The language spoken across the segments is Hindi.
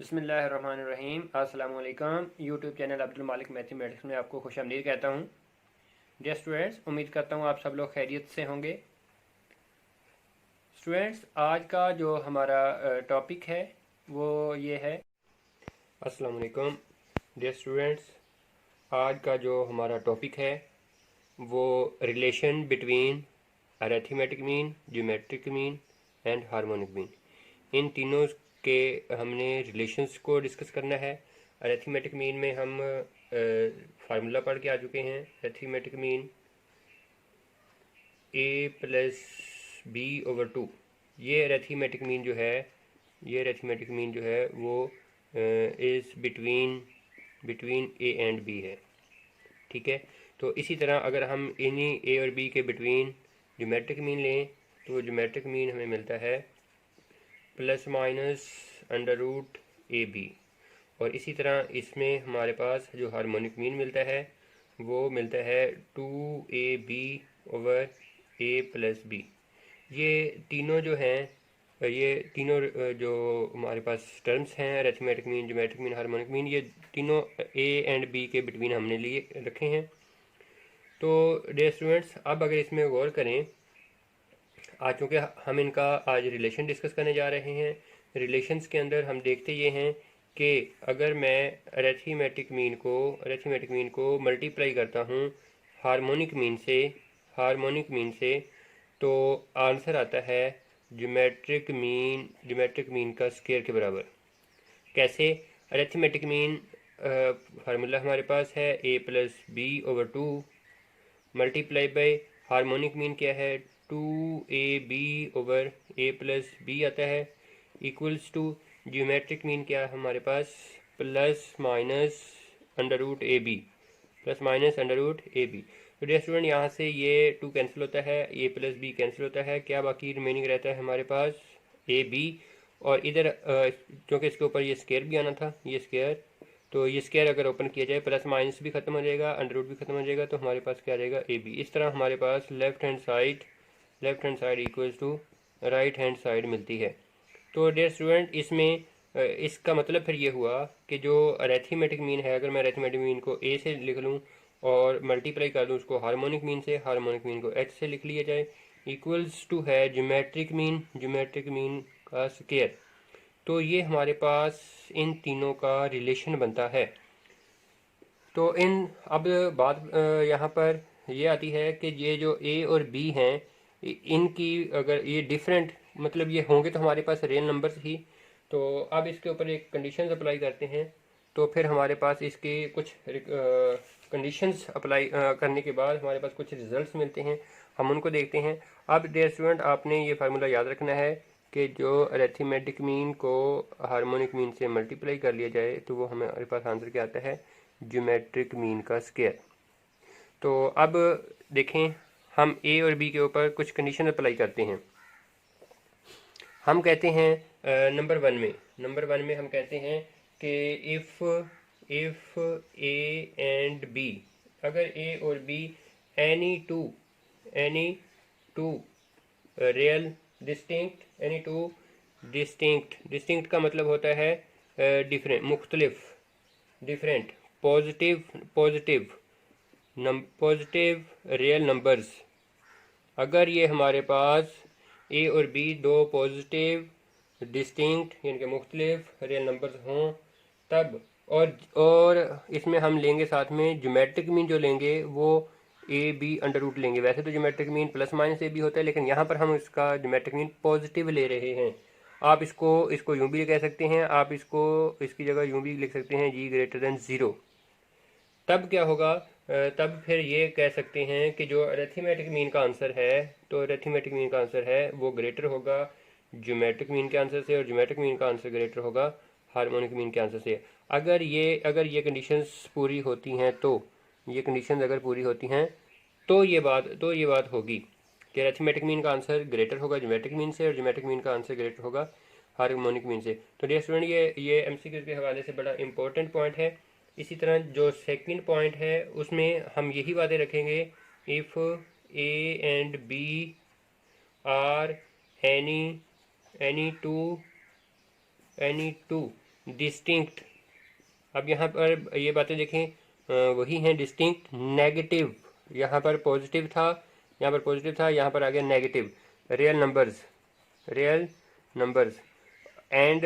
बिस्मिल्लाहिर्रहमानिर्रहीम। अस्सलाम वालेकुम। यूट्यूब चैनल अब्दुल मालिक मैथमेटिक्स में आपको खुशामदीद कहता हूँ। डियर स्टूडेंट्स, उम्मीद करता हूँ आप सब लोग खैरियत से होंगे। स्टूडेंट्स, आज का जो हमारा टॉपिक है वो ये है। अस्सलाम वालेकुम डियर स्टूडेंट्स, आज का जो हमारा टॉपिक है वो relation between arithmetic mean, geometric mean and harmonic mean, इन तीनों के हमने रिलेशंस को डिस्कस करना है। अरिथमेटिक मीन में हम फार्मूला पढ़ के आ चुके हैं। Arithmetic mean a plus B over 2। ये अरिथमेटिक मीन जो है वो is between a and b है। ठीक है, तो इसी तरह अगर हम इन्हीं a और b के बिटवीन ज्योमेट्रिक मीन लें तो वो ज्योमेट्रिक मीन हमें मिलता है plus minus under root A B. और इसी तरह इसमें हमारे पास जो हार्मोनिक मीन मिलता है वो मिलता है 2ab over a plus B. ये तीनों जो हैं, ये तीनों जो हमारे पास टर्म्स हैं, arithmetic mean, geometric mean, harmonic mean, ये तीनों a एंड b के बिटवीन हमने लिए रखे हैं। तो डियर स्टूडेंट्स, अब अगर इसमें गौर करें, आज चूँकि हम इनका आज रिलेशन डिस्कस करने जा रहे हैं, रिलेशंस के अंदर हम देखते ये हैं कि अगर मैं अरिथमेटिक मीन को मल्टीप्लाई करता हूँ हार्मोनिक मीन से तो आंसर आता है ज्योमेट्रिक मीन का स्क्वायर के बराबर। कैसे? अरिथमेटिक मीन फार्मूला हमारे पास है a plus B over 2 multiply by harmonic mean क्या है 2ab over a plus B आता है, इक्वल्स टू ज्योमेट्रिक मीन क्या है हमारे पास plus minus under root A B. तो डियर स्टूडेंट, यहाँ से ये 2 कैंसिल होता है, a प्लस बी कैंसिल होता है, क्या बाकी रिमेनिंग रहता है हमारे पास ए बी। और इधर क्योंकि इसके ऊपर ये स्क्वायर भी आना था, ये स्क्वायर, तो ये स्क्वायर अगर ओपन किया जाए प्लस माइनस भी खत्म हो जाएगा, अंडर रूट भी खत्म हो जाएगा, तो हमारे पास क्या रहेगा ए बी। इस तरह हमारे पास left hand side equals to right hand side मिलती है। तो डियर स्टूडेंट, इसमें इसका मतलब फिर ये हुआ कि जो अरिथमेटिक मीन है, अगर मैं अरिथमेटिक मीन को ए से लिख लूँ और मल्टीप्लाई कर दूँ उसको हार्मोनिक मीन को एच से लिख लिया जाए, इक्वल्स टू है ज्योमेट्रिक मीन का स्क्वायर। तो ये हमारे पास इन तीनों का रिलेशन बनता है। तो अब बात यहाँ पर ये आती है कि ये जो ए और बी हैं, इनकी अगर ये डिफरेंट मतलब ये होंगे तो हमारे पास रियल नंबर्स ही। तो अब इसके ऊपर एक कंडीशंस अप्लाई करते हैं, तो फिर हमारे पास इसके कुछ कंडीशंस अप्लाई करने के बाद हमारे पास कुछ रिजल्ट्स मिलते हैं, हम उनको देखते हैं। अब डियर स्टूडेंट, आपने ये फार्मूला याद रखना है कि जो अरिथमेटिक मीन को हार्मोनिक मीन से मल्टीप्लाई कर लिया जाए तो वो हमारे पास आंसर क्या आता है ज्योमेट्रिक मीन का स्क्वायर। तो अब देखें, हम ए और बी के ऊपर कुछ कंडीशन अप्लाई करते हैं। हम कहते हैं नंबर वन में हम कहते हैं कि इफ़ ए एंड बी, अगर ए और be any two real distinct का मतलब होता है डिफरेंट पॉजिटिव रियल नंबर्स। अगर ये हमारे पास ए और बी दो पॉजिटिव डिस्टिंक्ट यानी कि मुख्तलिफ रियल नंबर्स हों तब, और इसमें हम लेंगे साथ में ज्योमेट्रिक मीन, जो लेंगे वो ए बी अंडर रूट लेंगे। वैसे तो geometric mean plus minus a b होता है, लेकिन यहाँ पर हम इसका ज्योमेट्रिक मीन पॉजिटिव ले रहे हैं। आप इसको यूँ भी कह सकते हैं, आप इसकी जगह यूँ भी लिख सकते हैं g>0। तब क्या होगा, तब फिर ये कह सकते हैं कि जो अरिथमेटिक मीन का आंसर है, तो अरिथमेटिक मीन का आंसर है वो ग्रेटर होगा ज्योमेट्रिक मीन के आंसर से, और ज्योमेट्रिक मीन का आंसर ग्रेटर होगा हार्मोनिक मीन के आंसर से। अगर ये कंडीशंस पूरी होती हैं, तो ये कंडीशंस अगर पूरी होती हैं तो ये बात होगी कि अरिथमेटिक मीन का आंसर ग्रेटर होगा ज्योमेट्रिक मीन से, और ज्योमेट्रिक मीन का आंसर ग्रेटर होगा हार्मोनिक मीन से। तो डियर स्टूडेंट, ये एमसीक्यू के हवाले से बड़ा इंपॉर्टेंट पॉइंट है। इसी तरह जो सेकंड पॉइंट है उसमें हम यही बातें रखेंगे, if a and b are any two distinct. अब यहाँ पर ये बातें देखें, वही हैं। डिस्टिंक्ट, नेगेटिव, यहाँ पर पॉजिटिव था, यहाँ पर पॉजिटिव था, यहाँ पर आ गया negative. Real numbers, real numbers. And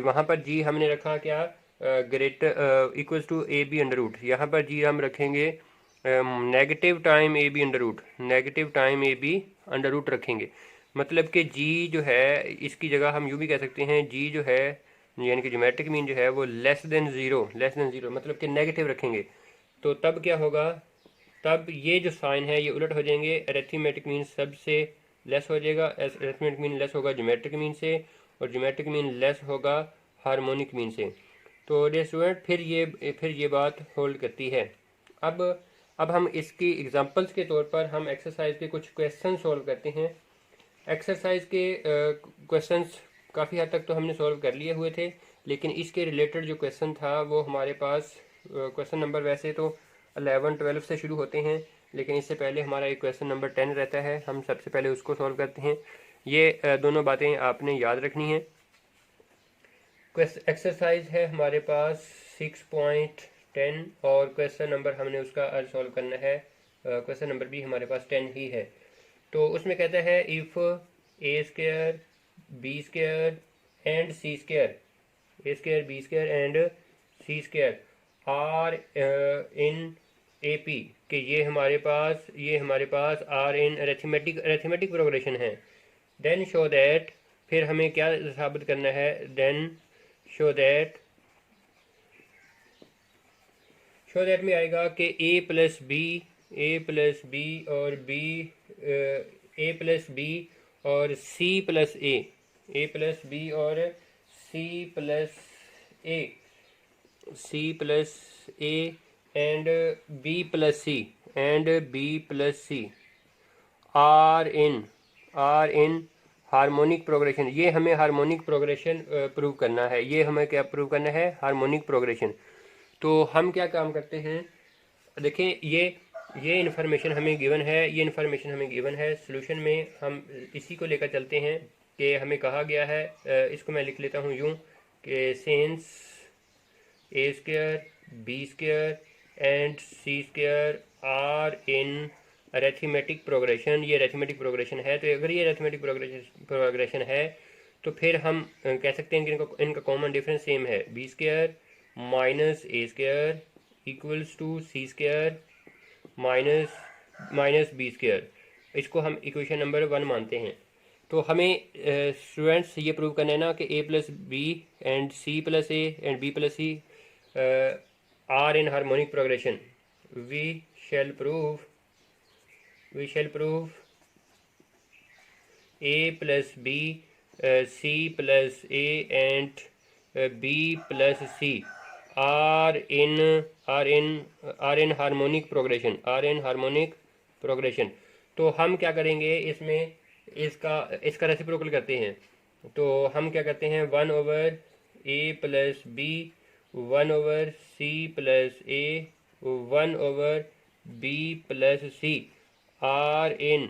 वहाँ पर जी हमने रखा क्या, greater equals to a b under root. यहाँ पर जी हम रखेंगे negative time a b under root, negative time a b under root रखेंगे। मतलब कि जी जो है, इसकी जगह हम यूँ भी कह सकते हैं, जी जो है यानी कि ज्योमेट्रिक मीन जो है वो less than zero, less than zero मतलब कि नेगेटिव रखेंगे। तो तब क्या होगा, तब ये जो साइन है ये उलट हो जाएंगे, अरिथमेटिक मीन सबसे लेस हो जाएगा, अरिथमेटिक मीन लेस होगा ज्योमेट्रिक मीन से, और ज्योमेट्रिक मीन लेस होगा हार्मोनिक मीन से। तो डियर स्टूडेंट, फिर ये बात होल्ड करती है। अब अब हम इसकी एग्जांपल्स के तौर पर हम एक्सरसाइज के कुछ क्वेश्चन सॉल्व करते हैं। एक्सरसाइज के क्वेश्चंस काफ़ी हद तक तो हमने सॉल्व कर लिए हुए थे, लेकिन इसके रिलेटेड जो क्वेश्चन था वो हमारे पास क्वेश्चन नंबर वैसे तो 11, 12 से शुरू होते हैं, लेकिन इससे पहले हमारा एक क्वेश्चन नंबर 10 रहता है, हम सबसे पहले उसको सॉल्व करते हैं। ये दोनों बातें आपने याद रखनी है। एक्सरसाइज है हमारे पास 6.10 और क्वेश्चन नंबर हमने उसका आज सॉल्व करना है, क्वेश्चन नंबर भी हमारे पास 10 ही है। तो उसमें कहता है if a square b square and c square, a square b square and c square are in A P, कि ये हमारे पास आर इन अरिथमेटिक प्रोग्रेशन है। देन शो दैट, फिर हमें क्या साबित करना है, देन शो दैट में आएगा कि ए प्लस बी और बी, ए प्लस बी और c plus a plus b और c plus A and B plus C are in harmonic progression. ये हमें हार्मोनिक प्रोग्रेशन प्रूव करना है। ये हमें क्या प्रूव करना है, हार्मोनिक प्रोग्रेशन। तो हम क्या काम करते हैं, देखें ये इन्फॉर्मेशन हमें गिवन है, सॉल्यूशन में हम इसी को लेकर चलते हैं कि हमें कहा गया है, इसको मैं लिख लेता हूँ यूँ कि since a square b square and c square are in arithmetic progression, ये अरिथमेटिक प्रोग्रेशन है। तो अगर ये अरिथमेटिक प्रोग्रेशन है तो फिर हम कह सकते हैं कि इनका कॉमन डिफरेंस सेम है, b square minus a square equals to c square minus b square. इसको हम इक्वेशन नंबर 1 मानते हैं। तो हमें स्टूडेंट्स ये प्रूव करना है ना कि ए plus B and C plus A and B plus C are in harmonic progression. We shall prove a plus b, c plus a and b plus c are in harmonic progression। तो हम क्या करेंगे, इसमें इसका रेसिप्रोकल करते हैं। तो हम क्या करते हैं, 1 over a plus b, 1 over c plus a, 1 over b plus C are in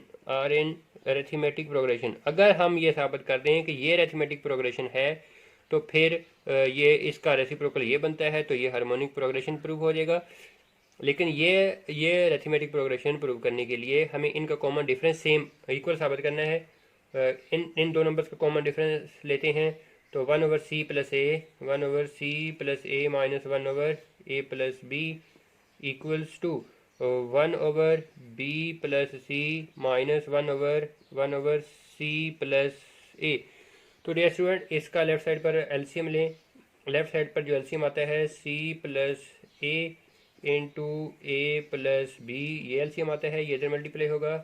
arithmetic progression. अगर हम ये साबित कर दें कि ये अरिथमेटिक प्रोग्रेशन है तो फिर ये इसका रेसिप्रोकल ये बनता है, तो ये हार्मोनिक प्रोग्रेशन प्रूव हो जाएगा। लेकिन ये अरिथमेटिक प्रोग्रेशन प्रूव करने के लिए हमें इनका कॉमन डिफरेंस सेम इक्वल साबित करना है। इन दो नंबर्स का कॉमन डिफरेंस लेते हैं, तो 1 over C plus A minus 1 over A plus B equals to 1 over B plus C minus 1 over C plus A. तो डियर स्टूडेंट, इसका लेफ्ट साइड पर एलसीएम लें। लेफ्ट साइड पर जो एलसीएम आता है C plus A into A plus B, ये एलसीएम आता है, ये इधर मल्टीप्लाई होगा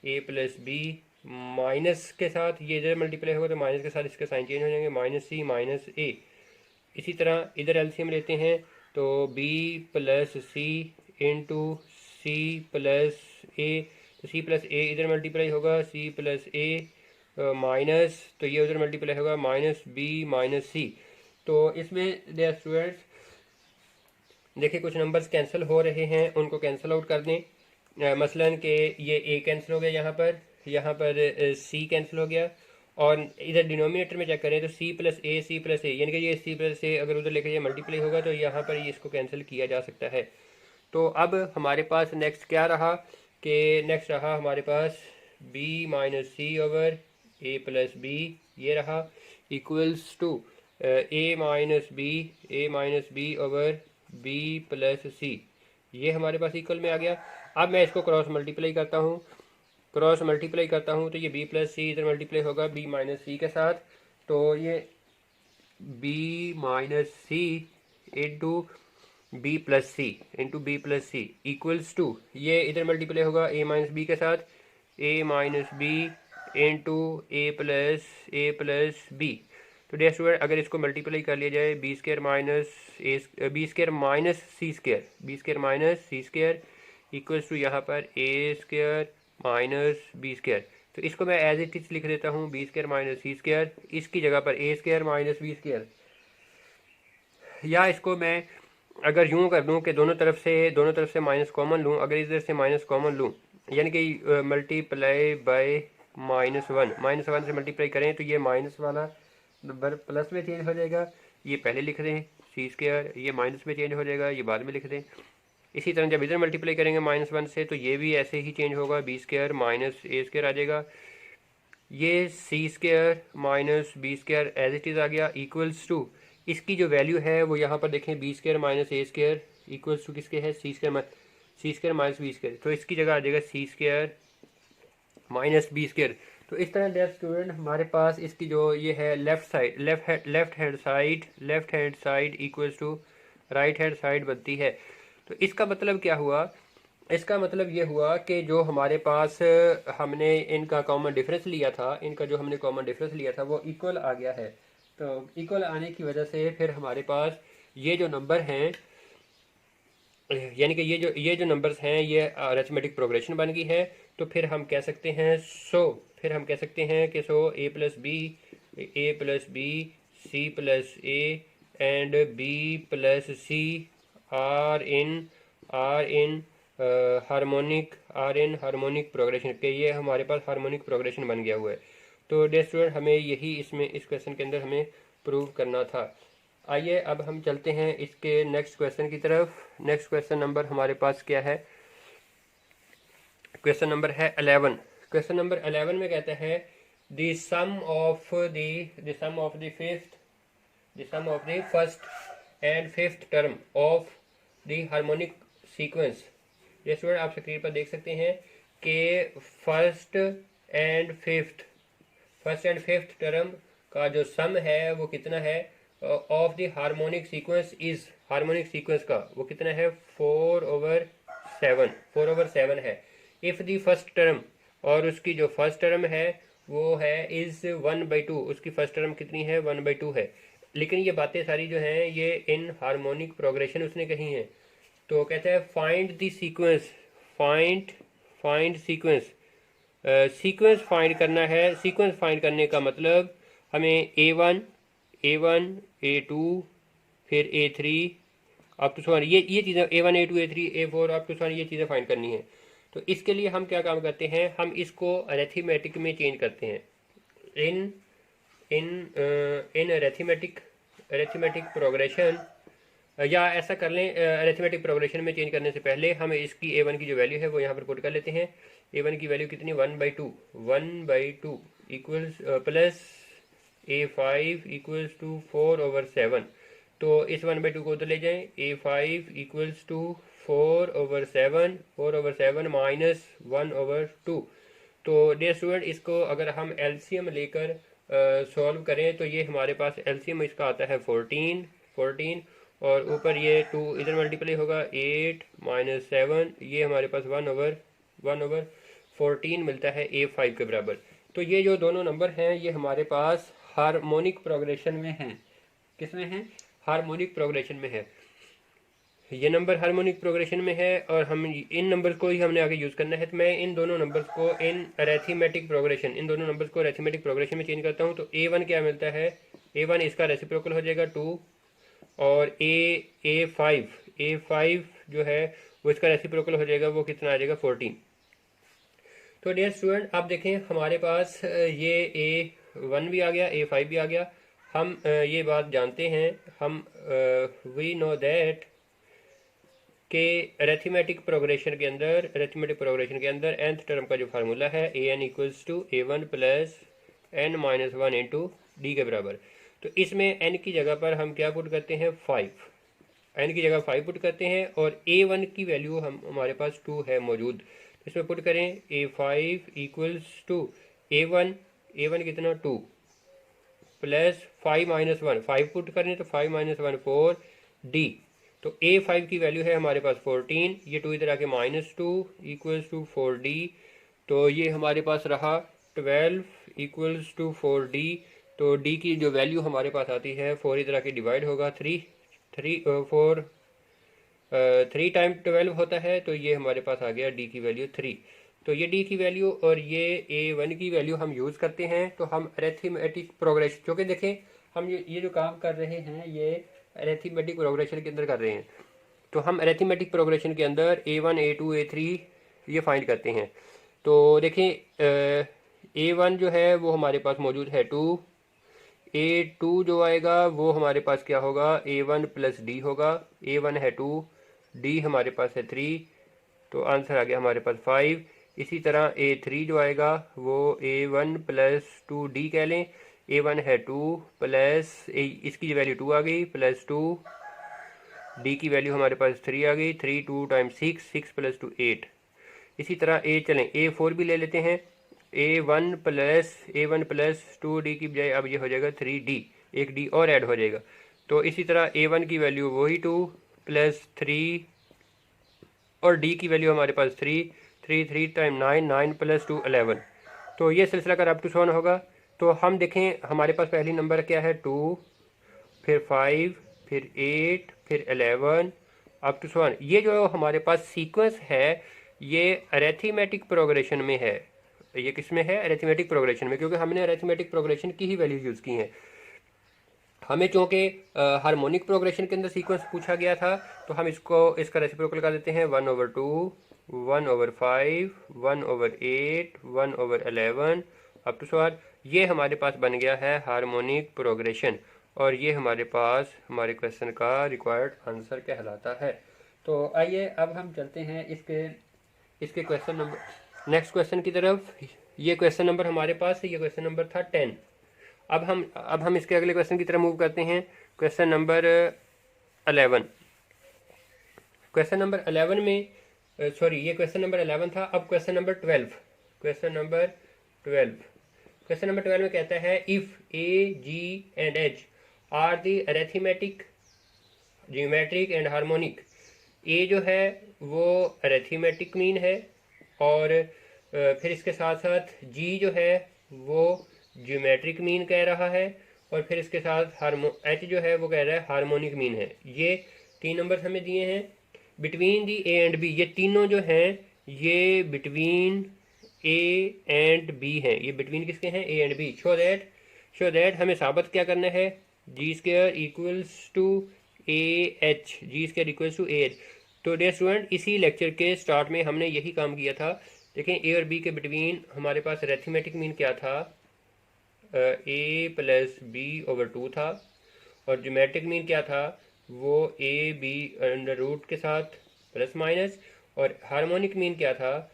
ए प्लस बी, माइनस के साथ ये इधर मल्टीप्लाई होगा तो माइनस के साथ इसके साइन चेंज हो जाएंगे, माइनस सी माइनस ए। इसी तरह इधर एलसीएम लेते हैं तो B plus C into C plus A, तो सी प्लस ए इधर मल्टीप्लाई होगा, सी प्लस ए माइनस, तो ये उधर मल्टीप्लाई होगा माइनस बी माइनस सी। तो इसमें डियर स्टूडेंट्स देखिए कुछ नंबर्स कैंसिल हो रहे हैं, उनको कैंसिल आउट कर दें। मसलन कि ये ए कैंसिल हो गया, यहाँ पर सी कैंसिल हो गया, और इधर डिनोमिनेटर में चेक करें तो सी प्लस ए यानी कि ये सी प्लस ए अगर उधर लेकर ये मल्टीप्लाई होगा तो यहाँ पर ये इसको कैंसिल किया जा सकता है। तो अब हमारे पास नेक्स्ट क्या रहा कि नेक्स्ट रहा हमारे पास B minus C over A plus B, ये रहा equals to A minus B over B plus C, ये हमारे पास इक्वल में आ गया। अब मैं इसको क्रॉस मल्टीप्लाई करता हूँ, तो ये b प्लस सी इधर मल्टीप्लाई होगा b माइनस सी के साथ, तो ये b minus c into b plus c equals to, ये इधर मल्टीप्लाई होगा a माइनस बी के साथ, a minus b into A plus b. तो डियर स्टूडेंट अगर इसको मल्टीप्लाई कर लिया जाए b square minus c square equals to यहाँ पर a square minus B square, तो इसको मैं एज इट इज लिख देता हूँ b square minus c square, इसकी जगह पर a square minus B square. या इसको मैं अगर यूँ कर दूँ कि दोनों तरफ से माइनस कॉमन लूँ, अगर इधर से माइनस कॉमन लूँ यानी कि मल्टीप्लाई बाय -1 से मल्टीप्लाई करें तो ये माइनस वाला नंबर प्लस में चेंज हो जाएगा, ये पहले लिख दें सी स्क्र, ये माइनस में चेंज हो जाएगा, ये बाद में लिख दें। इसी तरह जब इधर मल्टीप्लाई करेंगे -1 से तो ये भी ऐसे ही चेंज होगा, बी स्क्र माइनस ए स्क्र आ जाएगा, ये C square minus B square as it is आ गया इक्वल्स टू, इसकी जो वैल्यू है वो यहाँ पर देखें b square minus A square equals to किसके है c square minus B square, तो इसकी जगह आ जाएगा c square minus B square. तो इस तरह डियर स्टूडेंट हमारे पास इसकी जो ये है left hand side equals to right hand side बनती है। तो इसका मतलब क्या हुआ, इसका मतलब ये हुआ कि जो हमारे पास हमने इनका कॉमन डिफरेंस लिया था वो इक्वल आ गया है। तो इक्वल आने की वजह से फिर हमारे पास ये जो नंबर हैं यानी कि ये जो नंबर्स हैं ये अरिथमेटिक प्रोग्रेशन बन गई है। तो फिर हम कह सकते हैं कि ए plus B C plus A and B plus C are in harmonic progression के, ये हमारे पास हार्मोनिक प्रोग्रेशन बन गया हुआ है। तो डियर स्टूडेंट हमें यही इस क्वेश्चन के अंदर हमें प्रूव करना था। आइए अब हम चलते हैं इसके नेक्स्ट क्वेश्चन की तरफ। नेक्स्ट क्वेश्चन नंबर हमारे पास क्या है, क्वेश्चन नंबर है 11। क्वेश्चन नंबर 11 में कहता है the sum of the first and fifth term of the harmonic sequence. ये स्टूडेंट आप स्क्रीन पर देख सकते हैं कि फर्स्ट एंड फिफ्थ टर्म का जो सम है वो कितना है ऑफ द हार्मोनिक सीक्वेंस का वो कितना है 4/7 है। इफ द फर्स्ट टर्म, और उसकी जो फर्स्ट टर्म है वो है इज 1/2, उसकी फर्स्ट टर्म कितनी है 1/2 है। लेकिन ये बातें सारी जो हैं ये इन हार्मोनिक प्रोग्रेशन उसने कही हैं। तो कहता है find the sequence, sequence find करना है। सीक्वेंस फाइंड करने का मतलब हमें A1 A2 फिर A3 अप टू सो ये चीज़ें A1 A2 A3 A4 up to सो ये चीज़ें फाइंड करनी है। तो इसके लिए हम क्या काम करते हैं, हम इसको अरिथमेटिक में चेंज करते हैं। इन अरिथमेटिक प्रोग्रेशन, या ऐसा कर लें अरिथमेटिक प्रोग्रेशन में चेंज करने से पहले हम इसकी A1 की जो वैल्यू है वो यहाँ पर पुट कर लेते हैं। A1 की वैल्यू कितनी 1/2 equals plus A5 equals to 4/7। तो इस 1/2 को उधर ले जाएं, A5 इक्वल्स टू 4/7 माइनस 1/2। तो डियर स्टूडेंट इसको अगर हम एलसीएम लेकर सॉल्व करें तो ये हमारे पास एलसीएम इसका आता है 14 और ऊपर ये 2 इधर मल्टीप्लाई होगा 8 - 7, ये हमारे पास 1/14 मिलता है A5 के बराबर। तो ये जो दोनों नंबर हैं ये हमारे पास हार्मोनिक प्रोग्रेशन में हैं। किस में हैं, हार्मोनिक प्रोग्रेशन में है। ये नंबर हार्मोनिक प्रोग्रेशन में है और हम इन नंबर्स को ही हमने आगे यूज़ करना है। तो मैं इन दोनों नंबर्स को अरिथमेटिक प्रोग्रेशन में चेंज करता हूँ। तो A1 क्या मिलता है, A1 इसका रेसिप्रोकल हो जाएगा 2 और A5 जो है वो इसका रेसिप्रोकल हो जाएगा, वो कितना आ जाएगा 14। तो डियर स्टूडेंट आप देखें हमारे पास ये A1 भी आ गया, A5 भी आ गया। हम ये बात जानते हैं, हम वी नो दैट के अरिथमेटिक प्रोग्रेशन के अंदर nth टर्म का जो फार्मूला है an equals to A1 plus n minus one into d के बराबर। तो इसमें n की जगह पर हम क्या पुट करते हैं, 5। n की जगह 5 पुट करते हैं और A1 की वैल्यू हमारे पास 2 है मौजूद, तो इसमें पुट करें A5 इक्वल्स टू A1 कितना 2 प्लस 5 माइनस वन, 5 पुट करें तो 5 माइनस वन 4 डी। तो A5 की वैल्यू है हमारे पास 14, ये 2 इधर आके -2 इक्वल्स टू 4D। तो ये हमारे पास रहा 12 इक्वल्स टू 4D। तो D की जो वैल्यू हमारे पास आती है, 4 इधर आके डिवाइड होगा, 3 टाइम 12 होता है, तो ये हमारे पास आ गया D की वैल्यू 3। तो ये D की वैल्यू और ये A1 की वैल्यू हम यूज़ करते हैं। तो हम अरिथमेटिक प्रोग्रेशन, क्योंकि देखें हम ये जो काम कर रहे हैं ये अरिथमेटिक प्रोग्रेशन के अंदर कर रहे हैं, तो हम अरिथमेटिक प्रोग्रेशन के अंदर A1 A2 A3 ये फाइंड करते हैं। तो देखें A1 जो है वो हमारे पास मौजूद है 2, A2 जो आएगा वो हमारे पास क्या होगा, A1 प्लस D होगा। A1 है 2, D हमारे पास है 3, तो आंसर आ गया हमारे पास 5। इसी तरह A3 जो आएगा वो A1 प्लस 2D कह लें। A1 है 2 प्लस इसकी वैल्यू 2 आ गई, प्लस 2, D की वैल्यू हमारे पास 3 आ गई, 3 2 टाइम्स 6, 6 प्लस 2 8। इसी तरह चलें A4 भी ले लेते हैं। A1 प्लस 2D की बजाय अब ये हो जाएगा 3D, एक D और ऐड हो जाएगा। तो इसी तरह A1 की वैल्यू वही 2 प्लस 3 और D की वैल्यू हमारे पास 3 टाइम 9, 9 प्लस 2 11। तो ये सिलसिला कर अप टू 7 होगा। तो हम देखें हमारे पास पहली नंबर क्या है 2, फिर 5, फिर 8, फिर 11 अप टू 7। ये जो हमारे पास सीक्वेंस है ये अरिथमेटिक प्रोग्रेशन में है। ये किस में है, अरिथमेटिक प्रोग्रेशन में, क्योंकि हमने अरिथमेटिक प्रोग्रेशन की ही वैल्यू यूज़ की हैं। हमें चूँकि हार्मोनिक प्रोग्रेशन के अंदर सीक्वेंस पूछा गया था, तो हम इसका रेसिप्रोकल कर देते हैं 1/2, 1/5, 1/8, 1/11 अप टू 7। ये हमारे पास बन गया है हार्मोनिक प्रोग्रेशन, और ये हमारे पास हमारे क्वेश्चन का रिक्वायर्ड आंसर कहलाता है। तो आइए अब हम चलते हैं इसके क्वेश्चन नंबर नेक्स्ट क्वेश्चन की तरफ। ये क्वेश्चन नंबर हमारे पास है, ये क्वेश्चन नंबर था 10। अब हम इसके अगले क्वेश्चन की तरफ मूव करते हैं। Question number 11। क्वेश्चन नंबर 11 में ये क्वेश्चन नंबर 11 था। अब क्वेश्चन नंबर 12 में कहता है if A, G and H are the arithmetic, geometric and harmonic. A जो है वो अरिथमेटिक मीन है, और फिर इसके साथ साथ G जो है वो ज्योमेट्रिक मीन कह रहा है, और फिर इसके साथ H जो है वो कह रहा है हार्मोनिक मीन है। ये 3 नंबर हमें दिए हैं। Between the A and B, ये तीनों जो हैं ये बिटवीन A एंड B हैं। ये बिटवीन किसके हैं, A and B। Show that हमें साबित क्या करना है, G² equals to AH, G² equals to AH। तो डियर स्टूडेंट इसी लेक्चर के स्टार्ट में हमने यही काम किया था। देखें A और B के बिटवीन हमारे पास अरिथमेटिक मीन क्या था, A प्लस B/2 था, और ज्योमेट्रिक मीन क्या था, वो AB अंडर रूट के साथ प्लस माइनस, और हार्मोनिक मीन क्या था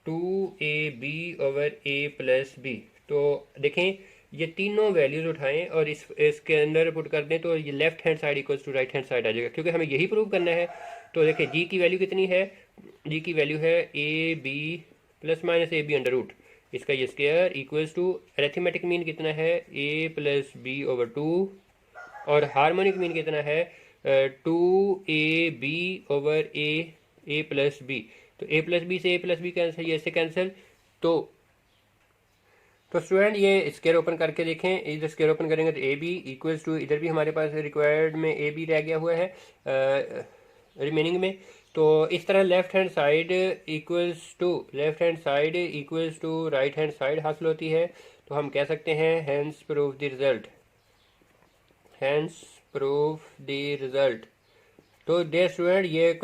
2AB/A प्लस B। तो देखें ये तीनों वैल्यूज उठाएं और इसके अंदर पुट कर दें, तो ये left hand side equals to right hand side आ जाएगा, क्योंकि हमें यही प्रूव करना है। तो देखें G की वैल्यू कितनी है, G की वैल्यू है AB plus minus AB under root, इसका ये square equals to arithmetic mean कितना है A प्लस B/2, और हार्मोनिक मीन कितना है 2AB/A प्लस B। तो A प्लस B से A प्लस B कैंसिल, ये इससे कैंसिल। तो स्टूडेंट ये स्क्वायर ओपन करके देखें, इधर स्क्वायर ओपन करेंगे तो AB इक्वल्स टू, इधर भी हमारे पास रिक्वायर्ड में AB रह गया हुआ है रिमेनिंग में। तो इस तरह left hand side equals to right hand side हासिल होती है। तो हम कह सकते हैं हैंस प्रूफ द रिजल्ट। तो डियर स्टूडेंट ये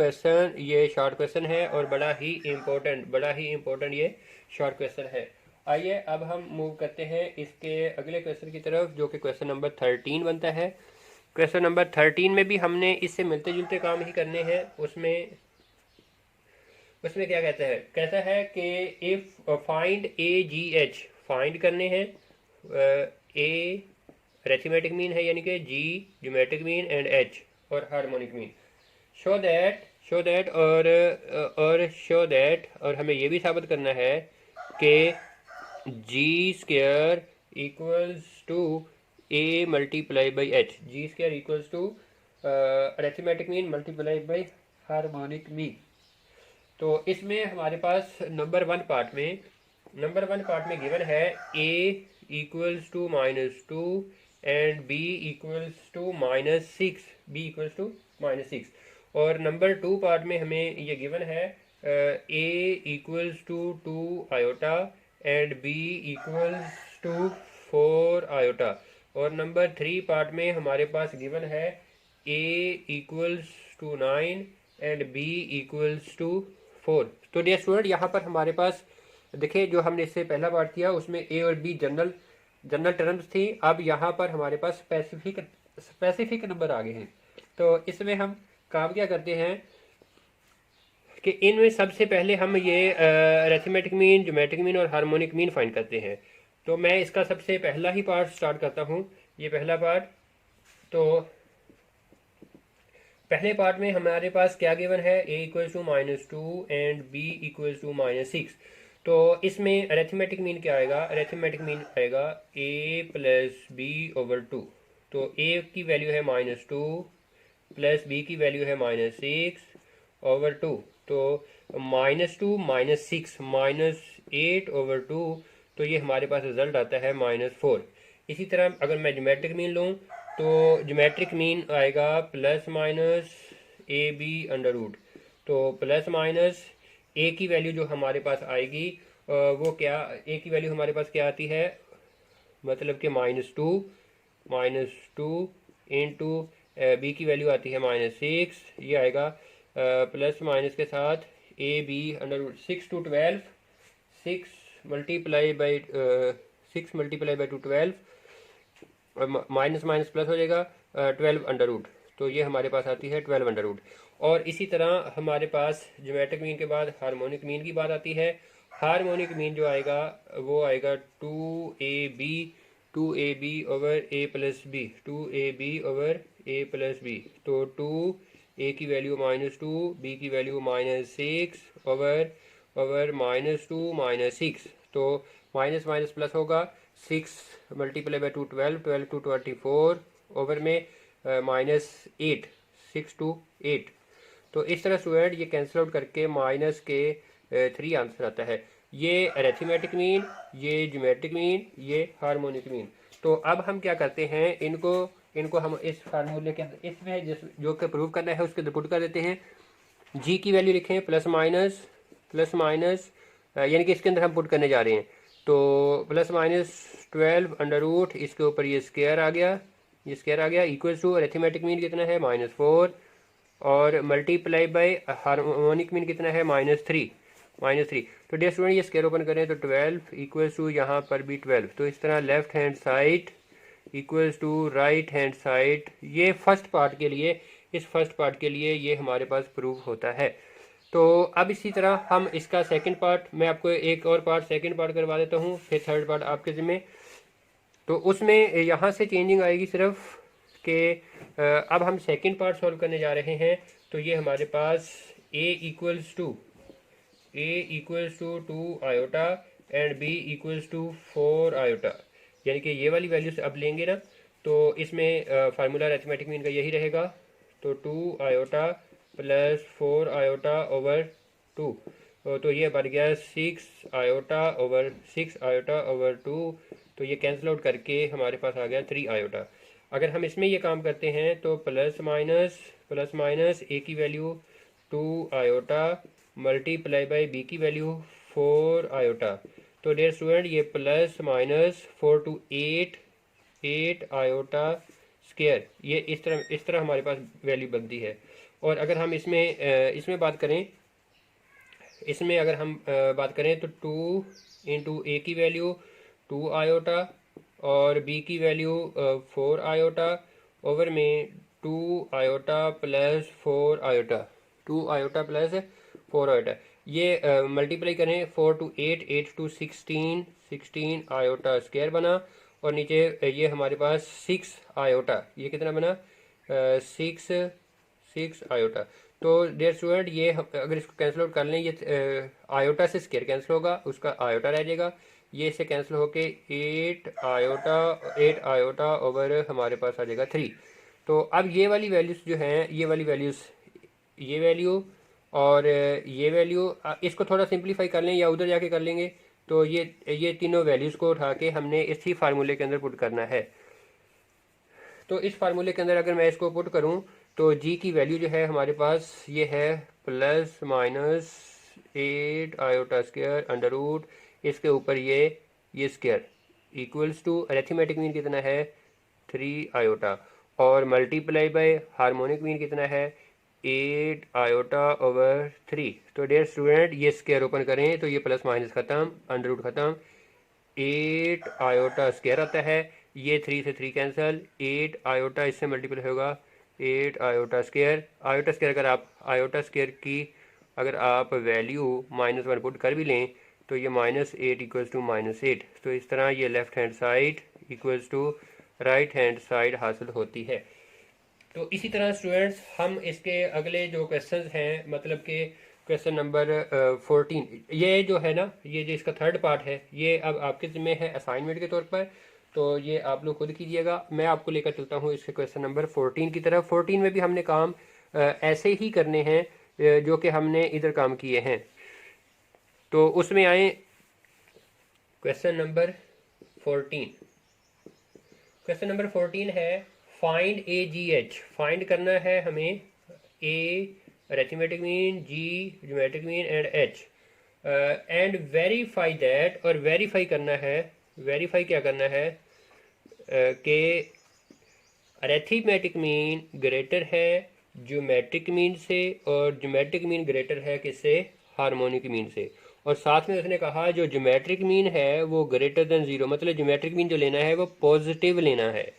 शॉर्ट क्वेश्चन है, और बड़ा ही इम्पोर्टेंट ये शॉर्ट क्वेश्चन है। आइए अब हम मूव करते हैं इसके अगले क्वेश्चन की तरफ, जो कि क्वेश्चन नंबर 13 बनता है। क्वेश्चन नंबर 13 में भी हमने इससे मिलते जुलते काम ही करने हैं। उसमें उसमें क्या कहता है कि if find A G H, find करने हैं। ए अरिथमेटिक मीन है, यानी कि G geometric mean, and H और हार्मोनिक मीन। शो दैट और हमें यह भी साबित करना है कि G square equals to A multiply by H. G square equals to arithmetic mean multiply by harmonic mean. तो इसमें हमारे पास नंबर वन पार्ट में गिवन है a equals to -2 and b equals to -6 और नंबर टू पार्ट में हमें ये गिवन है a equals to 2 iota and b equals to 4 iota. और नंबर थ्री पार्ट में हमारे पास गिवन है a equals to 9 and b equals to 4। तो डियर स्टूडेंट, यहाँ पर हमारे पास देखिए, जो हमने इससे पहला पार्ट किया उसमें ए और बी जनरल टर्म्स थी। अब यहाँ पर हमारे पास स्पेसिफिक नंबर आ गए हैं। तो इसमें हम काम क्या करते हैं कि इनमें सबसे पहले हम ये अरिथमेटिक मीन, ज्योमेट्रिक मीन और हार्मोनिक मीन फाइंड करते हैं। तो मैं इसका सबसे पहला ही पार्ट स्टार्ट करता हूँ, ये पहला पार्ट। तो पहले पार्ट में हमारे पास क्या गिवन है, a equals to -2 and b equals to -6। तो इसमें अरिथमेटिक मीन क्या आएगा, अरिथमेटिक मीन आएगा a प्लस बी ओवर 2। तो a की वैल्यू है -2 प्लस b की वैल्यू है -6 ओवर 2। तो -2 -6 -8 ओवर 2, तो ये हमारे पास रिजल्ट आता है -4। इसी तरह अगर मैं ज्योमेट्रिक मीन लूँ तो ज्योमेट्रिक मीन आएगा plus minus a b under root. तो प्लस माइनस ए की वैल्यू जो हमारे पास आएगी वो क्या, ए की वैल्यू हमारे पास क्या आती है, मतलब कि -2 इंटू बी की वैल्यू आती है -6। ये आएगा प्लस माइनस के साथ a b under root 6 to 12, 6 multiply by 2 12, minus minus plus हो जाएगा 12 अंडर रूट। तो ये हमारे पास आती है 12 अंडर रूट। और इसी तरह हमारे पास ज्योमेट्रिक मीन के बाद हार्मोनिक मीन की बात आती है। हार्मोनिक मीन जो आएगा वो आएगा 2ab over a plus b, 2ab over a plus b. तो 2a की वैल्यू -2, b की वैल्यू -6 ओवर -2 -6। तो माइनस माइनस प्लस होगा, 6 मल्टीप्लाई बाई 2 12, 12 to 24 ओवर में -8, 6 to 8। तो इस तरह स्टूडेंट ये कैंसिल आउट करके माइनस के 3 आंसर आता है। ये अरिथमेटिक मीन, ये ज्योमेट्रिक मीन, ये हार्मोनिक मीन। तो अब हम क्या करते हैं, इनको हम इस फार्मूले के अंदर, इसमें जो कि प्रूव करना है उसके अंदर पुट कर देते हैं। जी की वैल्यू लिखें प्लस माइनस यानी कि इसके अंदर हम पुट करने जा रहे हैं। तो प्लस माइनस 12 अंडर रूट, इसके ऊपर ये स्क्वायर आ गया, इक्वल टू अरिथमेटिक मीन कितना है -4 और मल्टीप्लाई बाय हार्मोनिक मीन कितना है -3। तो डियर स्टूडेंट ये स्क्वायर ओपन करें तो 12 इक्वल टू यहाँ पर भी 12। तो इस तरह left hand side equals to right hand side. ये इस फर्स्ट पार्ट के लिए ये हमारे पास प्रूफ होता है। तो अब इसी तरह हम इसका सेकंड पार्ट, मैं आपको एक और पार्ट सेकंड पार्ट करवा देता हूँ, फिर थर्ड पार्ट आपके ज़िम्मे। तो उसमें यहाँ से चेंजिंग आएगी सिर्फ कि अब हम सेकंड पार्ट सॉल्व करने जा रहे हैं। तो ये हमारे पास a equals to 2 iota and b equals to 4 iota, यानी कि ये वाली वैल्यूज अब लेंगे ना, तो इसमें फार्मूला अरिथमेटिक मीन का यही रहेगा। तो 2 आयोटा प्लस 4 आयोटा ओवर 2, तो ये बन गया 6 आयोटा ओवर 2। तो ये कैंसिल आउट करके हमारे पास आ गया 3 आयोटा। अगर हम इसमें ये काम करते हैं तो प्लस माइनस ए की value 2 iota multiply by b की वैल्यू 4 आयोटा। तो डियर स्टूडेंट ये plus minus 4 to 8 iota square, ये इस तरह हमारे पास वैल्यू बनती है। और अगर हम इसमें बात करें इसमें अगर हम बात करें तो 2 × a की वैल्यू 2 आयोटा और b की वैल्यू 4 आयोटा ओवर में 2 iota plus 4 iota 2 iota plus 4 iota. ये मल्टीप्लाई करें 4 × 8 8 × 16 16 आयोटा स्क्वायर बना और नीचे ये हमारे पास 6 आयोटा, ये कितना बना 6 आयोटा। तो डियर स्टूडेंट ये अगर इसको कैंसिल आउट कर लें, ये आयोटा से स्क्वायर कैंसिल होगा, उसका आयोटा रह जाएगा, ये इससे कैंसिल होके 8 आयोटा ओवर हमारे पास आ जाएगा 3। तो अब ये वाली वैल्यूज़ जो हैं, ये वाली वैल्यूज़, ये वैल्यू और ये वैल्यू, इसको थोड़ा सिंप्लीफाई कर लें या उधर जाके कर लेंगे। तो ये तीनों वैल्यूज़ को उठा के हमने इसी फार्मूले के अंदर पुट करना है। तो इस फार्मूले के अंदर अगर मैं इसको पुट करूं तो जी की वैल्यू जो है हमारे पास ये है plus minus 8 iota square under root, इसके ऊपर ये square equals to arithmetic mean कितना है 3 आयोटा और मल्टीप्लाई बाय हार्मोनिक मीन कितना है 8 आयोटा ओवर 3। तो डियर स्टूडेंट ये स्क्वायर ओपन करें तो ये प्लस माइनस ख़त्म, अंडर रूट ख़त्म, 8 आयोटा स्क्वायर आता है, ये 3 से 3 कैंसिल, 8 आयोटा इससे मल्टीप्लाई होगा 8 iota square. Iota square iota square की अगर आप वैल्यू -1 पुट कर भी लें तो ये -8 इक्वल्स टू -8। तो इस तरह ये left hand side equals to right hand side हासिल होती है। तो इसी तरह स्टूडेंट्स हम इसके अगले जो क्वेश्चंस हैं, मतलब कि क्वेश्चन नंबर 14, ये जो है ना, ये जो इसका थर्ड पार्ट है, ये अब आपके ज़िम्मे है असाइनमेंट के तौर पर। तो ये आप लोग खुद कीजिएगा, मैं आपको लेकर चलता हूँ इसके क्वेश्चन नंबर 14 की तरफ। 14 में भी हमने काम ऐसे ही करने हैं जो कि हमने इधर काम किए हैं। तो उसमें आए क्वेश्चन नंबर 14। क्वेश्चन नंबर 14 है find A G H. Find करना है हमें A arithmetic mean, G geometric mean and H, and verify that, और वेरीफाई करना है, वेरीफाई क्या करना है कि अरिथमेटिक मीन ग्रेटर है ज्योमेट्रिक मीन से और ज्योमेट्रिक मीन ग्रेटर है किससे हार्मोनिक मीन से। और साथ में उसने कहा जो ज्योमेट्रिक मीन है वो ग्रेटर देन 0, मतलब ज्योमेट्रिक मीन जो लेना है वो पॉजिटिव लेना है।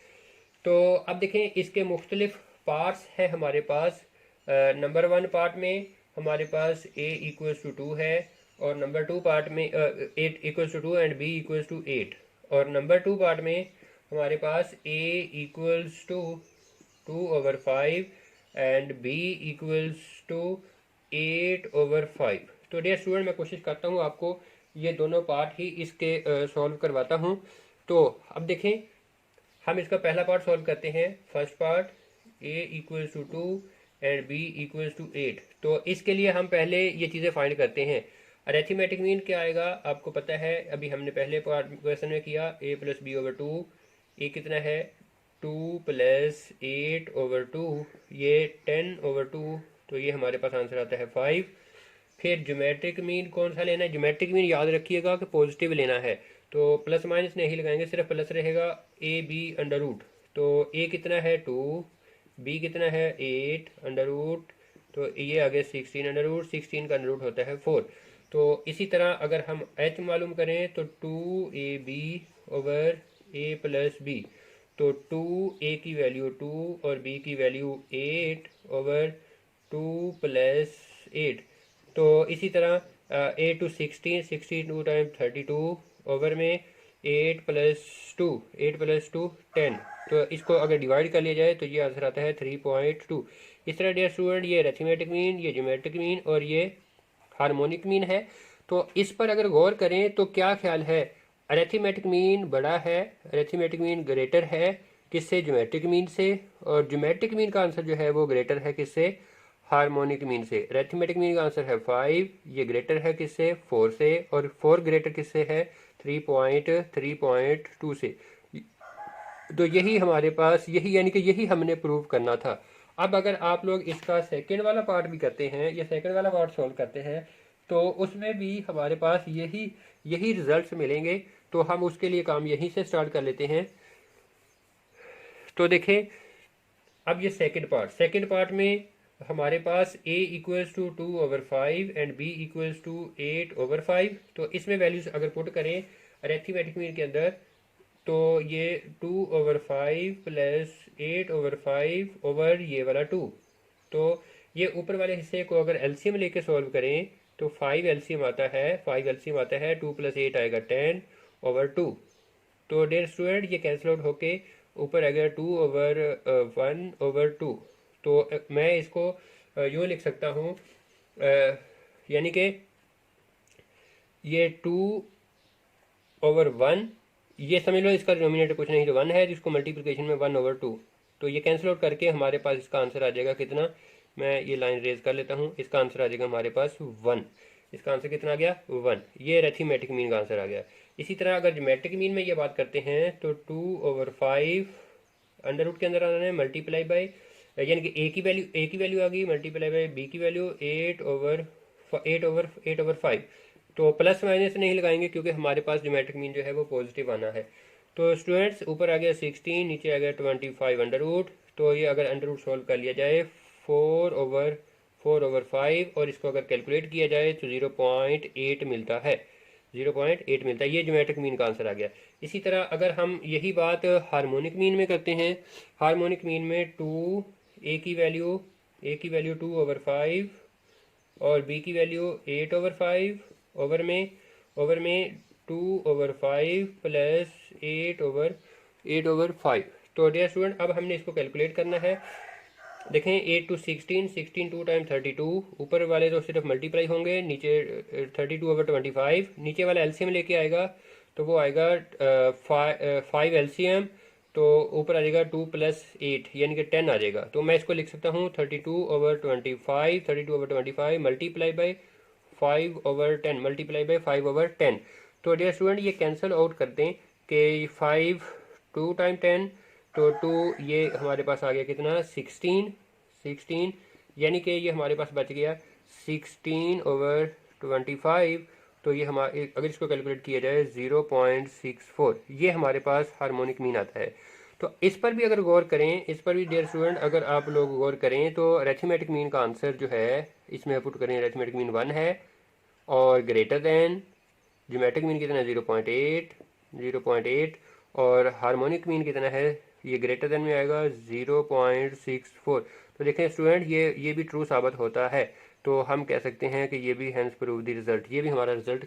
तो अब देखें इसके मुख्तलिफ पार्ट्स हैं हमारे पास। नंबर 1 पार्ट में हमारे पास a इक्वल्स टू 2 है और नंबर 2 पार्ट में 8 equals to 2 and b equals to 8, और नंबर 2 पार्ट में हमारे पास a equals to 2/5 and b equals to 8/5। तो डियर स्टूडेंट मैं कोशिश करता हूँ आपको ये दोनों पार्ट ही इसके सॉल्व करवाता हूँ। तो अब देखें हम इसका पहला पार्ट सॉल्व करते हैं। First part a equals to 2 and b equals to 8। तो इसके लिए हम पहले ये चीज़ें फाइंड करते हैं। अरिथमेटिक मीन क्या आएगा आपको पता है, अभी हमने पहले पार्ट क्वेश्चन में किया a + b/2। a कितना है 2 + 8/2, ये 10/2, तो ये हमारे पास आंसर आता है 5। फिर ज्योमेट्रिक मीन कौन सा लेना है, ज्योमेट्रिक मीन याद रखिएगा कि पॉजिटिव लेना है, तो प्लस माइनस नहीं लगाएंगे, सिर्फ प्लस रहेगा ab√। तो a कितना है 2, b कितना है 8 √, तो ये आ गया 16 √, 16 का √ होता है 4। तो इसी तरह अगर हम h मालूम करें तो 2ab/a + b, तो 2a की वैल्यू 2 और b की वैल्यू 8/2 + 8। तो इसी तरह 8 to 16, 62 टाइम 32 ओवर में 8 + 2 10। तो इसको अगर डिवाइड कर लिया जाए तो ये आंसर आता है 3.2। इस तरह डियर स्टूडेंट ये अरिथमेटिक मीन, ये ज्योमेट्रिक मीन और ये हार्मोनिक मीन है। तो इस पर अगर गौर करें तो क्या ख्याल है, अरिथमेटिक मीन बड़ा है, अरिथमेटिक मीन ग्रेटर है किससे ज्योमेट्रिक मीन से, और ज्योमेट्रिक मीन का आंसर जो है वो ग्रेटर है किससे हार्मोनिक मीन से। अरिथमेटिक मीन का आंसर है 5, ये ग्रेटर है किससे 4 से, और 4 ग्रेटर किससे है 3.2 से। तो यही हमारे पास, यही यानी कि यही हमने प्रूव करना था। अब अगर आप लोग इसका सेकंड वाला पार्ट भी करते हैं या सेकंड वाला पार्ट सॉल्व करते हैं तो उसमें भी हमारे पास यही रिजल्ट्स मिलेंगे। तो हम उसके लिए काम यहीं से स्टार्ट कर लेते हैं। तो देखें अब ये सेकंड पार्ट में हमारे पास a equals to 2/5 and b equals to 8/5। तो इसमें वैल्यूज अगर पुट करें अरेथमेटिक मीन के अंदर, तो ये 2/5 प्लस 8/5 ओवर ये वाला 2। तो ये ऊपर वाले हिस्से को अगर एलसीएम लेके सॉल्व करें तो 5 एलसीएम आता है, 5 एलसीएम आता है, 2 + 8 आएगा 10/2। तो डियर स्टूडेंट ये कैंसिल आउट होके ऊपर आ गया 2/1/2। तो मैं इसको यूँ लिख सकता हूँ, यानी कि ये 2/1, ये समझ लो इसका डिनोमिनेटर कुछ नहीं तो 1 है, जिसको मल्टीप्लिकेशन में 1/2। तो ये कैंसिल आउट करके हमारे पास इसका आंसर आ जाएगा कितना, मैं ये लाइन रेज कर लेता हूँ, इसका आंसर आ जाएगा हमारे पास 1। इसका आंसर कितना आ गया 1। ये अरिथमेटिक मीन का आंसर आ गया। इसी तरह अगर ज्योमेट्रिक मीन में ये बात करते हैं तो 2/5 अंडर रूट के अंदर आना है मल्टीप्लाई बाई, यानी कि ए की वैल्यू आ गई मल्टीप्लाई बाई बी की वैल्यू 8/5। तो प्लस माइनस नहीं लगाएंगे क्योंकि हमारे पास ज्योमेट्रिक मीन जो है वो पॉजिटिव आना है। तो स्टूडेंट्स ऊपर आ गया 16, नीचे आ गया 25 अंडर रूट। तो ये अगर अंडर रूट सॉल्व कर लिया जाए 4/5 और इसको अगर कैलकुलेट किया जाए तो 0.8 मिलता है, 0.8 मिलता है। ये ज्योमेट्रिक मीन का आंसर आ गया। इसी तरह अगर हम यही बात हार्मोनिक मीन में करते हैं, हार्मोनिक मीन में ए की वैल्यू 2/5 और बी की वैल्यू 8/5 ओवर में 2/5 प्लस 8/5। तो डियर स्टूडेंट अब हमने इसको कैलकुलेट करना है। देखें 8 टू 16, 16 2 टाइम 32, ऊपर वाले तो सिर्फ मल्टीप्लाई होंगे, नीचे 32/25, नीचे वाला एलसीएम लेके आएगा तो वो आएगा 5 एलसीएम, तो ऊपर आ जाएगा 2 + 8 यानी कि 10 आ जाएगा। तो मैं इसको लिख सकता हूँ 32/25 मल्टीप्लाई बाई 5/10 मल्टीप्लाई बाई 5/10। तो डियर स्टूडेंट ये कैंसिल आउट कर दें कि 5 2 टाइम 10, तो 2 ये हमारे पास आ गया कितना 16, यानी कि ये हमारे पास बच गया 16/25। तो ये हमारे अगर इसको कैलकुलेट किया जाए 0.64, ये हमारे पास हार्मोनिक मीन आता है। तो इस पर भी अगर गौर करें, इस पर भी डियर स्टूडेंट अगर आप लोग गौर करें तो अरिथमेटिक मीन का आंसर जो है इसमें पुट करें अरिथमेटिक मीन 1 है और ग्रेटर देन ज्योमेट्रिक मीन कितना 0.8 और हार्मोनिक मीन कितना है, ये ग्रेटर देन में आएगा 0.64। तो देखें स्टूडेंट ये भी ट्रू साबित होता है। तो हम कह सकते हैं कि ये भी हैंस प्रूव द रिजल्ट, ये भी हमारा रिजल्ट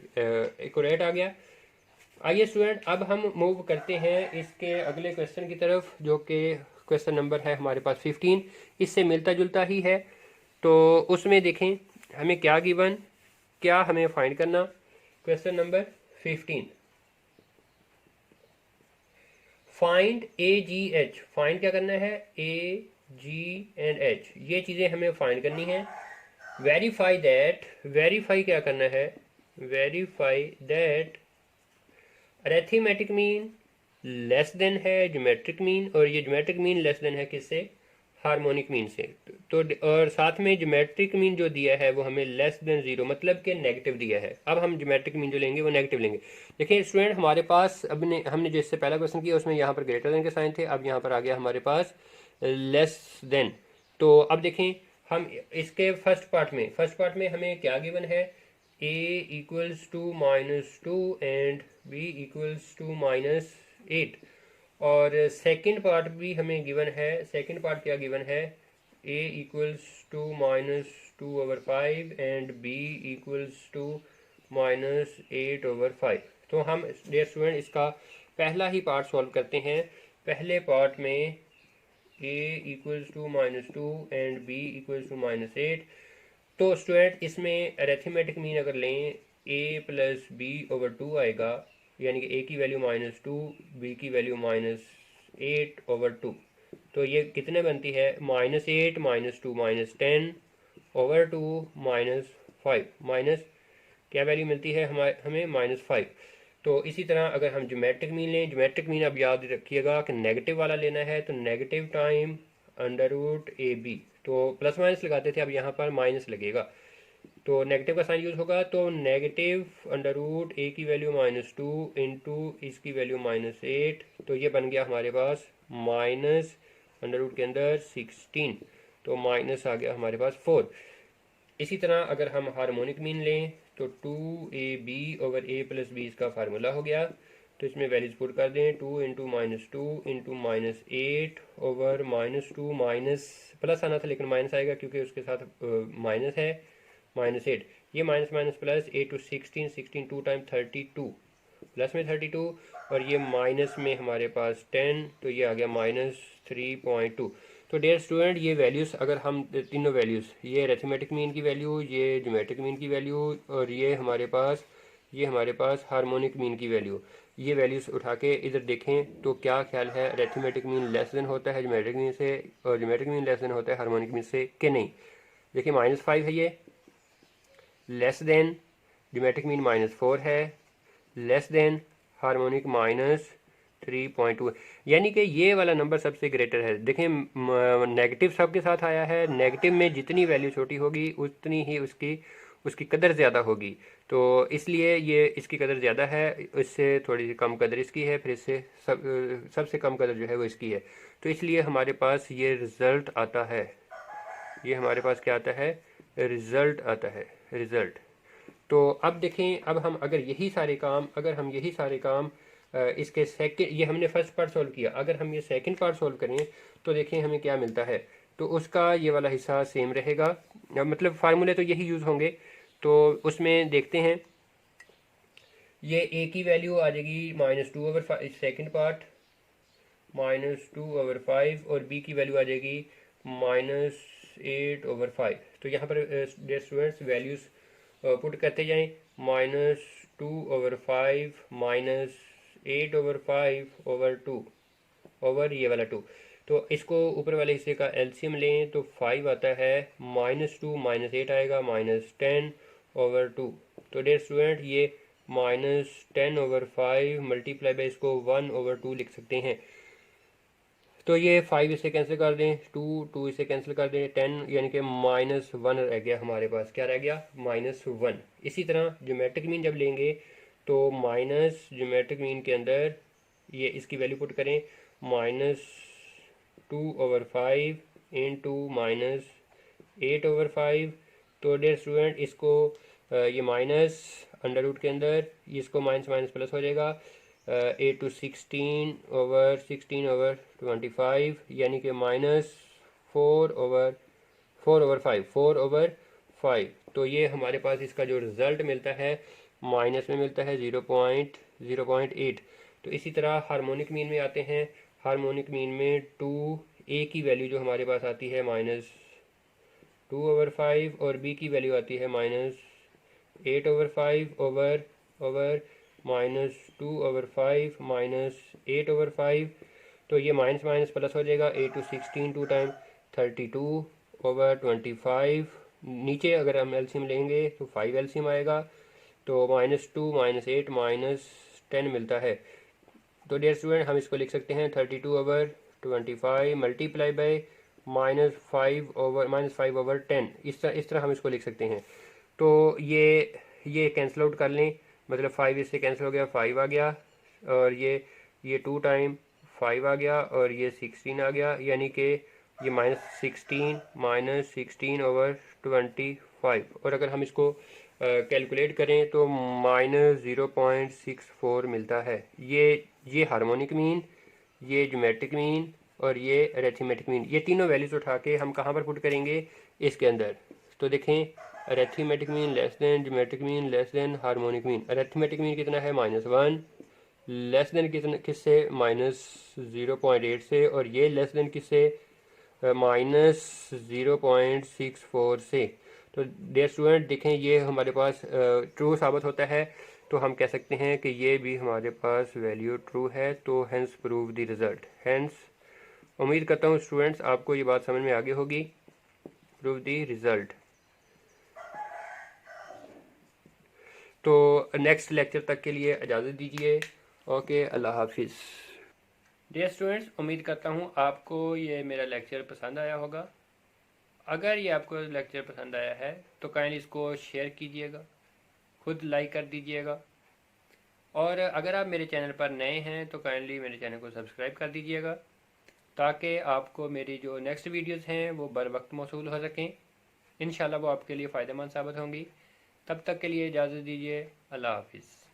एक्यूरेट आ गया। आइए स्टूडेंट अब हम मूव करते हैं इसके अगले क्वेश्चन की तरफ, जो कि क्वेश्चन नंबर है हमारे पास 15, इससे मिलता जुलता ही है। तो उसमें देखें हमें क्या गिवन, क्या हमें फाइंड करना। Question number 15, find AGH, find क्या करना है AG&H, ये चीज़ें हमें फाइंड करनी है। वेरीफाई दैट, वेरीफाई क्या करना है, verify that arithmetic mean less than है ज्योमेट्रिक मीन, और ये ज्योमेट्रिक मीन लेस देन है किससे, हार्मोनिक मीन से। तो और साथ में ज्योमेट्रिक मीन जो दिया है वो हमें लेस देन 0 मतलब कि नेगेटिव दिया है। अब हम ज्योमेट्रिक मीन जो लेंगे वो नेगेटिव लेंगे। देखिए स्टूडेंट हमारे पास हमने जो इससे पहला क्वेश्चन किया उसमें यहाँ पर ग्रेटर देन के साइन थे, अब यहाँ पर आ गया हमारे पास लेस देन। तो अब देखें हम इसके फर्स्ट पार्ट में हमें क्या गिवन है, a equals to -2 and b equals to -8। और सेकंड पार्ट भी हमें गिवन है, सेकंड पार्ट क्या गिवन है, a equals to -2/5 and b equals to -8/5। तो हम डियर स्टूडेंट इसका पहला ही पार्ट सॉल्व करते हैं। पहले पार्ट में a equals to -2 and b equals to -8। तो स्टूडेंट इसमें अरिथमेटिक मीन अगर लें a + b/2 आएगा, यानी कि a की वैल्यू -2, b की वैल्यू -8/2। तो ये कितने बनती है -8 -2 -10/2 -5 माइनस क्या वैल्यू मिलती है हमें -5। तो इसी तरह अगर हम ज्योमेट्रिक मीन लें, ज्योमेट्रिक मीन अब याद रखिएगा कि नेगेटिव वाला लेना है, तो नेगेटिव टाइम √AB, तो प्लस माइनस लगाते थे, अब यहाँ पर माइनस लगेगा तो नेगेटिव का साइन यूज होगा। तो नेगेटिव √A की वैल्यू -2 इंटू इसकी वैल्यू -8, तो ये बन गया हमारे पास माइनस अंडर रूट के अंदर 16। तो माइनस आ गया हमारे पास 4। इसी तरह अगर हम हार्मोनिक मीन लें तो 2ab over a plus b इसका फार्मूला हो गया। तो इसमें वैल्यूज पुट कर दें, 2 into -2 into -8 over -2 minus plus आना था लेकिन माइनस आएगा क्योंकि उसके साथ माइनस है, -8। ये minus minus plus 8 two 16, 16 2 time 32, plus में 32 और ये माइनस में हमारे पास 10, तो ये आ गया -3.2। तो डियर स्टूडेंट ये वैल्यूज़ अगर हम तीनों वैल्यूज़, ये अरिथमेटिक मीन की वैल्यू, ये ज्योमेट्रिक मीन की वैल्यू और ये हमारे पास हार्मोनिक मीन की वैल्यू, ये वैल्यूज़ उठा के इधर देखें तो क्या ख्याल है, अरिथमेटिक मीन लेस देन होता है ज्योमेट्रिक मीन से और ज्योमेट्रिक मीन लेस देन होता है हार्मोनिक मीन से कि नहीं। देखिए -5 है, ये लेस देन ज्योमेट्रिक मीन -4 है, लेस देन हार्मोनिक -3.2, यानी कि ये वाला नंबर सबसे ग्रेटर है। देखें नेगेटिव सबके साथ आया है, नेगेटिव में जितनी वैल्यू छोटी होगी उतनी ही उसकी उसकी कदर ज़्यादा होगी, तो इसलिए ये इसकी कदर ज़्यादा है, इससे थोड़ी सी कम कदर इसकी है, फिर इससे सबसे कम कदर जो है वो इसकी है। तो इसलिए हमारे पास ये रिज़ल्ट आता है, ये हमारे पास क्या आता है, रिज़ल्ट आता है, रिज़ल्ट। तो अब देखें, अब हम अगर यही सारे काम इसके सेकंड, ये हमने फर्स्ट पार्ट सॉल्व किया, अगर हम ये सेकंड पार्ट सॉल्व करें तो देखें हमें क्या मिलता है। तो उसका ये वाला हिस्सा सेम रहेगा, मतलब फार्मूले तो यही यूज़ होंगे। तो उसमें देखते हैं, ये ए की वैल्यू आ जाएगी -2/5 सेकेंड पार्ट, -2/5 और बी की वैल्यू आ जाएगी -8/5। तो यहाँ पर डियर स्टूडेंट्स वैल्यूज़ पुट करते जाएं, -2/5 -8/5/2 ओवर ये वाला 2। तो इसको ऊपर वाले हिस्से का एलसीएम लें तो 5 आता है, -2 -8 आएगा -10/2। तो डियर स्टूडेंट ये -10/5 मल्टीप्लाई बाई इसको 1/2 लिख सकते हैं। तो ये 5 इसे कैंसिल कर दें, 2 इसे कैंसिल कर दें, 10 यानी कि -1 रह गया हमारे पास, क्या रह गया, -1। इसी तरह ज्योमेट्रिक मीन जब लेंगे तो माइनस ज्योमेट्रिक मीन के अंदर ये इसकी वैल्यू पुट करें, -2/5 इंटू -8/5। तो डियर स्टूडेंट इसको ये माइनस अंडर रूट के अंदर इसको माइनस माइनस प्लस हो जाएगा, 8 टू 16/25 यानी कि -4/5। तो ये हमारे पास इसका जो रिज़ल्ट मिलता है माइनस में मिलता है 0.8। तो इसी तरह हार्मोनिक मीन में आते हैं, हार्मोनिक मीन में 2a की वैल्यू जो हमारे पास आती है -2/5 और b की वैल्यू आती है -8/5 ओवर -2/5 -8/5। तो ये माइनस माइनस प्लस हो जाएगा, 8 टू 16 2 टाइम 32/25। नीचे अगर हम एलसीएम लेंगे तो 5 एलसीएम आएगा, तो -2 -8 -10 मिलता है। तो डियर स्टूडेंट हम इसको लिख सकते हैं 32/25 मल्टीप्लाई बाई -5/10, इस तरह हम इसको लिख सकते हैं। तो ये कैंसिल आउट कर लें, मतलब 5 इससे कैंसिल हो गया, 5 आ गया और ये 2 टाइम 5 आ गया और ये 16 आ गया, यानी कि ये -16/25। और अगर हम इसको कैलकुलेट करें तो -0.64 मिलता है। ये हार्मोनिक मीन, ये ज्योमेट्रिक मीन और ये अरिथमेटिक मीन, ये तीनों वैल्यूज उठा के हम कहाँ पर पुट करेंगे, इसके अंदर। तो देखें, arithmetic mean less than geometric mean less than harmonic mean. Arithmetic mean कितना है, -1, लेस देन कितना किससे, -0.8 से, और ये लेस देन किससे, -0.64 से। तो डियर स्टूडेंट देखें, ये हमारे पास ट्रू साबित होता है, तो हम कह सकते हैं कि ये भी हमारे पास वैल्यू ट्रू है, तो hence prove the result. Hence उम्मीद करता हूँ स्टूडेंट्स आपको ये बात समझ में आ गई होगी, प्रूव द रिजल्ट। तो नेक्स्ट लेक्चर तक के लिए इजाज़त दीजिए, ओके, अल्लाह हाफिज़। डियर स्टूडेंट्स, उम्मीद करता हूँ आपको ये मेरा लेक्चर पसंद आया होगा। अगर ये आपको लेक्चर पसंद आया है तो काइंडली इसको शेयर कीजिएगा, खुद लाइक कर दीजिएगा, और अगर आप मेरे चैनल पर नए हैं तो काइंडली मेरे चैनल को सब्सक्राइब कर दीजिएगा। ताकि आपको मेरी जो नेक्स्ट वीडियोस हैं वो बर वक्त मौसूल हो सकें। इंशाल्लाह वो आपके लिए फ़ायदेमंद साबित होंगी। तब तक के लिए इजाज़त दीजिए। अल्लाह हाफिज़।